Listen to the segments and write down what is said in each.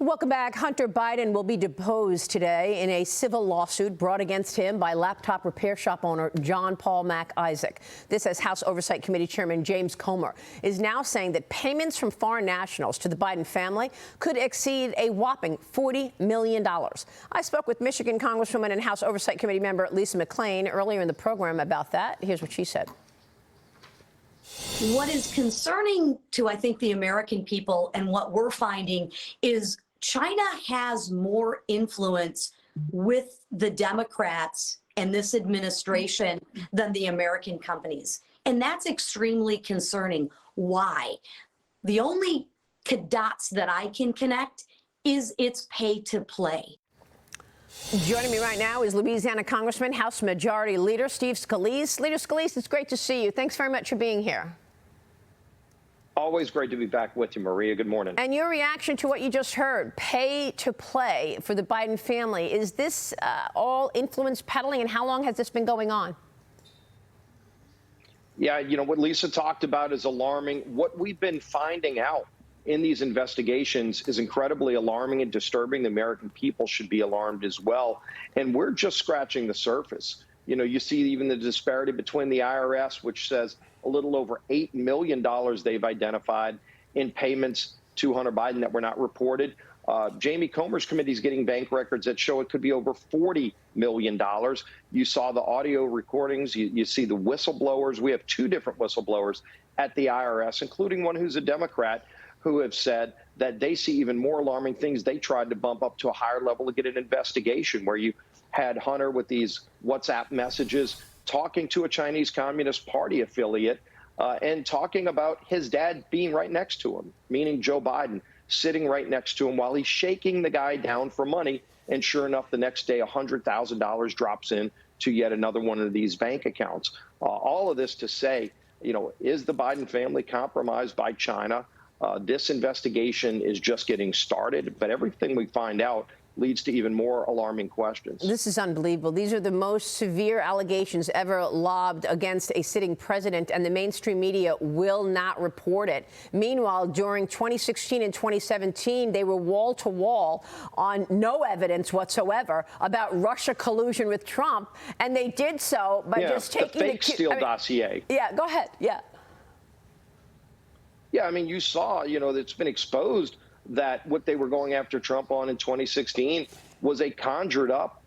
Welcome back. Hunter Biden will be deposed today in a civil lawsuit brought against him by laptop repair shop owner John Paul Mac Isaac. This as House Oversight Committee Chairman James Comer is now saying that payments from foreign nationals to the Biden family could exceed a whopping $40 million. I spoke with Michigan Congresswoman and House Oversight Committee member Lisa McClain earlier in the program about that. Here's what she said. What is concerning to, I think, the American people and what we're finding is China has more influence with the Democrats and this administration than the American companies. And that's extremely concerning. Why? The only dots that I can connect is its pay to play. Joining me right now is Louisiana Congressman, House Majority Leader Steve Scalise. Leader Scalise, it's great to see you. Thanks very much for being here. Always great to be back with you, Maria. Good morning. And your reaction to what you just heard, pay to play for the Biden family, is this all influence peddling, and how long has this been going on? Yeah, you know, what Lisa talked about is alarming. What we've been finding out in these investigations is incredibly alarming and disturbing. The American people should be alarmed as well. And we're just scratching the surface. You know, you see even the disparity between the IRS, which says a little over $8 million they've identified in payments to Hunter Biden that were not reported. Jamie Comer's committee is getting bank records that show it could be over $40 million. You saw the audio recordings. You see the whistleblowers. We have two different whistleblowers at the IRS, including one who's a Democrat, who have said that they see even more alarming things. They tried to bump up to a higher level to get an investigation where you had Hunter with these WhatsApp messages talking to a Chinese Communist Party affiliate and talking about his dad being right next to him, meaning Joe Biden, sitting right next to him while he's shaking the guy down for money. And sure enough, the next day, $100,000 drops in to yet another one of these bank accounts. All of this to say, you know, is the Biden family compromised by China? This investigation is just getting started, but everything we find out leads to even more alarming questions. This is unbelievable. These are the most severe allegations ever lobbed against a sitting president, and the mainstream media will not report it. Meanwhile, during 2016 and 2017, they were wall to wall on no evidence whatsoever about Russia collusion with Trump, and they did so by just taking the fake Steele dossier. Yeah, go ahead. Yeah. Yeah, I mean, you saw, you know, it's been exposed that what they were going after Trump on in 2016 was a conjured up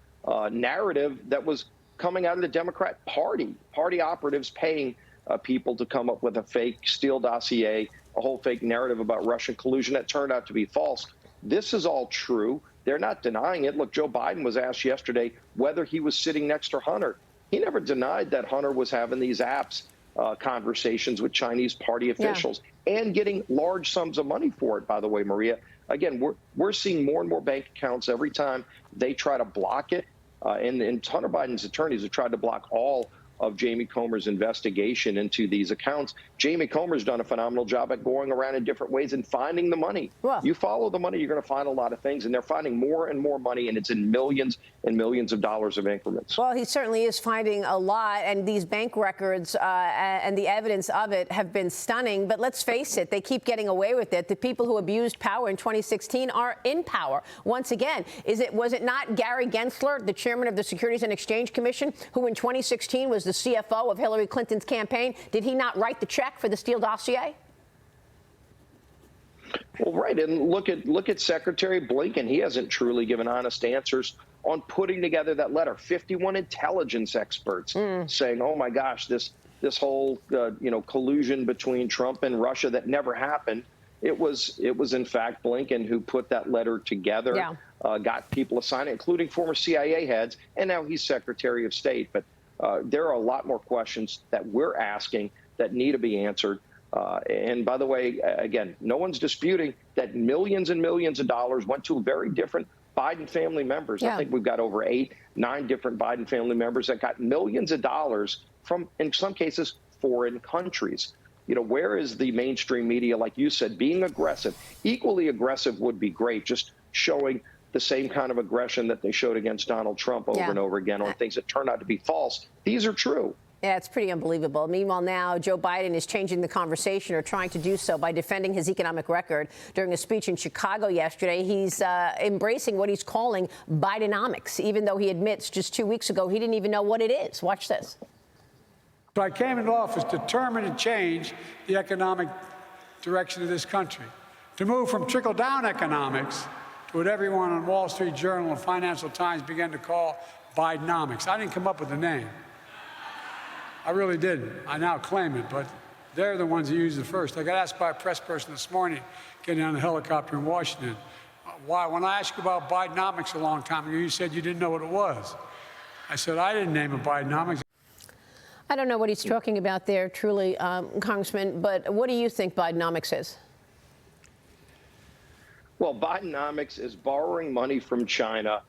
narrative that was coming out of the Democrat Party operatives paying people to come up with a fake Steele dossier, a whole fake narrative about Russian collusion that turned out to be false. This is all true. They're not denying it. Look, Joe Biden was asked yesterday whether he was sitting next to Hunter. He never denied that Hunter was having these apps conversations with Chinese party officials and getting large sums of money for it, by the way, Maria. Again, we're seeing more and more bank accounts every time they try to block it. And Hunter Biden's attorneys have tried to block all of Jamie Comer's investigation into these accounts. Jamie Comer's done a phenomenal job at going around in different ways and finding the money. Well, you follow the money, you're going to find a lot of things, and they're finding more and more money, and it's in millions and millions of dollars of increments. Well, he certainly is finding a lot, and these bank records and the evidence of it have been stunning. But let's face it, they keep getting away with it. The people who abused power in 2016 are in power once again. Was it not Gary Gensler, the chairman of the Securities and Exchange Commission, who in 2016 was the CFO of Hillary Clinton's campaign? Did he not write the check for the Steele dossier? Well, right. And look at Secretary Blinken. He hasn't truly given honest answers on putting together that letter. 51 intelligence experts saying, oh, my gosh, this whole, collusion between Trump and Russia that never happened. It was, in fact, Blinken who put that letter together, got people to sign it, including former CIA heads. And now he's Secretary of State. But there are a lot more questions that we're asking that need to be answered. And by the way, again, no one's disputing that millions and millions of dollars went to very different Biden family members. I think we've got over 8-9 different Biden family members that got millions of dollars from, in some cases, foreign countries. You know, where is the mainstream media, like you said, being aggressive? Equally aggressive would be great, just showing the same kind of aggression that they showed against Donald Trump over and over again on things that turned out to be false. These are true. Yeah, it's pretty unbelievable. Meanwhile, now Joe Biden is changing the conversation, or trying to do so, by defending his economic record. During a speech in Chicago yesterday, he's embracing what he's calling bidenomics, even though he admits just 2 weeks ago he didn't even know what it is. Watch this. So I came into office determined to change the economic direction of this country, to move from trickle-down economics to what everyone on Wall Street Journal and Financial Times began to call bidenomics. I didn't come up with the name. I really didn't. I now claim it, but they're the ones that used it first. I got asked by a press person this morning, getting on a helicopter in Washington, why, when I asked you about bidenomics a long time ago, you said you didn't know what it was. I said, I didn't name it bidenomics. I don't know what he's talking about there, truly, Congressman, but what do you think bidenomics is? Well, bidenomics is borrowing money from China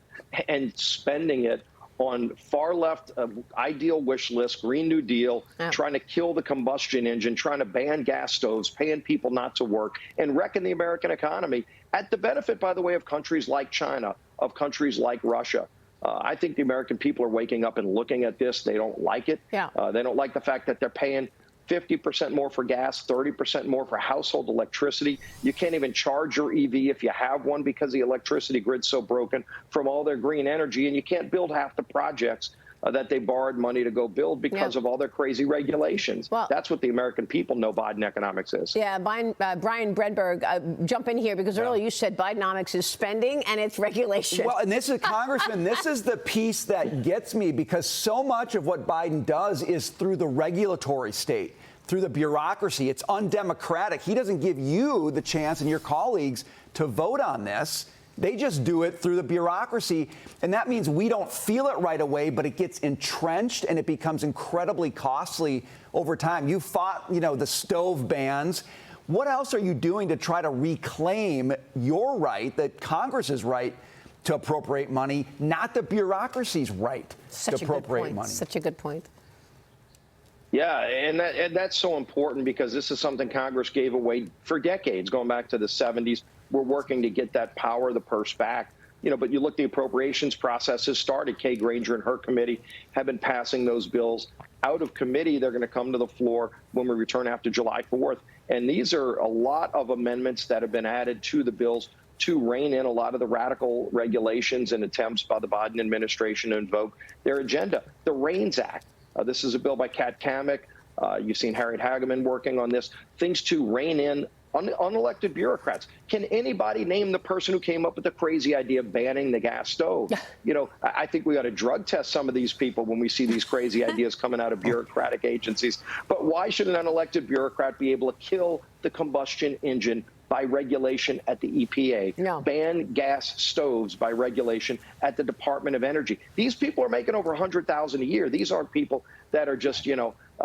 and spending it on far left ideal wish list, Green New Deal, trying to kill the combustion engine, trying to ban gas stoves, paying people not to work, and wrecking the American economy at the benefit, by the way, of countries like China, of countries like Russia. I think the American people are waking up and looking at this. They don't like it. Yeah. They don't like the fact that they're paying 50% more for gas, 30% more for household electricity. You can't even charge your EV if you have one because the electricity grid's so broken from all their green energy, and you can't build half the projects that they borrowed money to go build because of all their crazy regulations. Well, that's what the American people know Biden economics is. Yeah, Brian Brenberg, jump in here, because earlier you said Bidenomics is spending and it's regulation. Well, and this is, Congressman, this is the piece that gets me, because so much of what Biden does is through the regulatory state, through the bureaucracy. It's undemocratic. He doesn't give you the chance and your colleagues to vote on this. They just do it through the bureaucracy, and that means we don't feel it right away, but it gets entrenched and it becomes incredibly costly over time. You fought, the stove bans. What else are you doing to try to reclaim your right, that Congress's right, to appropriate money, not the bureaucracy's right to appropriate money? Such a good point. Yeah, and that's so important, because this is something Congress gave away for decades, going back to the 70s. We're working to get that power of the purse back. But you look, the appropriations process has started. Kay Granger and her committee have been passing those bills out of committee. They're going to come to the floor when we return after July 4th. And these are a lot of amendments that have been added to the bills to rein in a lot of the radical regulations and attempts by the Biden administration to invoke their agenda. The REINS Act. This is a bill by Kat Cammack. You've seen Harriet Hageman working on this. Things to rein in unelected bureaucrats. Can anybody name the person who came up with the crazy idea of banning the gas stove? I think we ought to drug test some of these people when we see these crazy ideas coming out of bureaucratic agencies. But why should an unelected bureaucrat be able to kill the combustion engine by regulation at the EPA, ban gas stoves by regulation at the Department of Energy? These people are making over $100,000 a year. These aren't people that are just,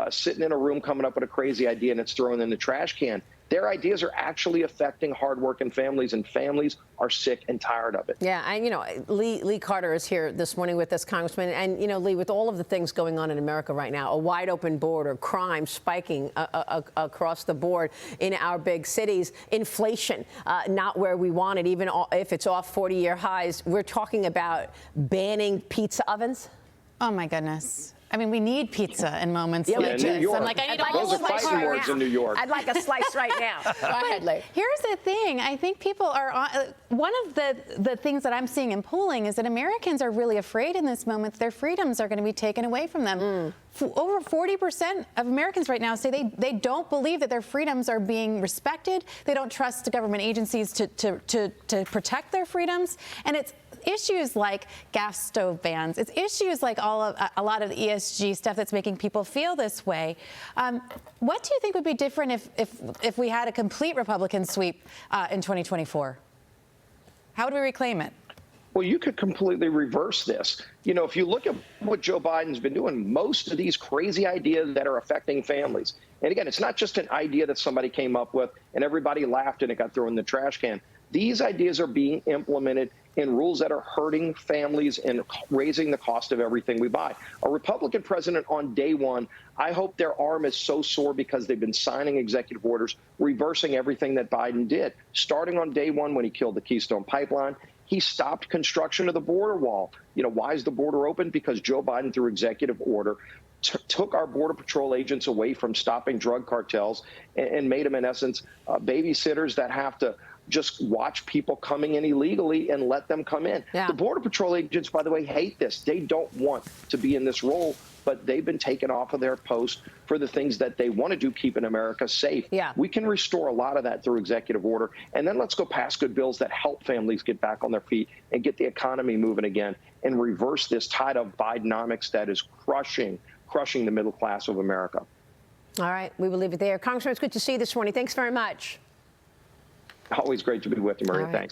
sitting in a room coming up with a crazy idea and it's thrown in the trash can. Their ideas are actually affecting hardworking families, and families are sick and tired of it. Yeah, and Lee Carter is here this morning with us, Congressman. And Lee, with all of the things going on in America right now, a wide open border, crime spiking across the board in our big cities, inflation not where we want it, even if it's off 40-year highs. We're talking about banning pizza ovens. Oh my goodness. I mean, we need pizza in moments like this. I'm like, I need Those are fighting words in New York. I'd like a slice right now. Go ahead, Lee. Here's the thing. I think people are one of the things that I'm seeing in polling is that Americans are really afraid in this moment their freedoms are going to be taken away from them. Over 40% of Americans right now say they don't believe that their freedoms are being respected. They don't trust the government agencies to protect their freedoms. And it's issues like gas stove bans. It's issues like a lot of the ESG stuff that's making people feel this way. What do you think would be different if we had a complete Republican sweep in 2024? How would we reclaim it? Well, you could completely reverse this. If you look at what Joe Biden's been doing, most of these crazy ideas that are affecting families. And again, it's not just an idea that somebody came up with and everybody laughed and it got thrown in the trash can. These ideas are being implemented in rules that are hurting families and raising the cost of everything we buy. A Republican president on day one, I hope their arm is so sore because they've been signing executive orders, reversing everything that Biden did. Starting on day one when he killed the Keystone Pipeline, he stopped construction of the border wall. Why is the border open? Because Joe Biden, through executive order, took our Border Patrol agents away from stopping drug cartels and made them, in essence, babysitters that have to just watch people coming in illegally and let them come in. Yeah. The Border Patrol agents, by the way, hate this. They don't want to be in this role, but they've been taken off of their post for the things that they want to do, keeping America safe. Yeah. We can restore a lot of that through executive order. And then let's go pass good bills that help families get back on their feet and get the economy moving again and reverse this tide of bidenomics that is crushing the middle class of America. All right, we will leave it there. Congressman, it's good to see you this morning. Thanks very much. Always great to be with you, Maria. All right. Thanks.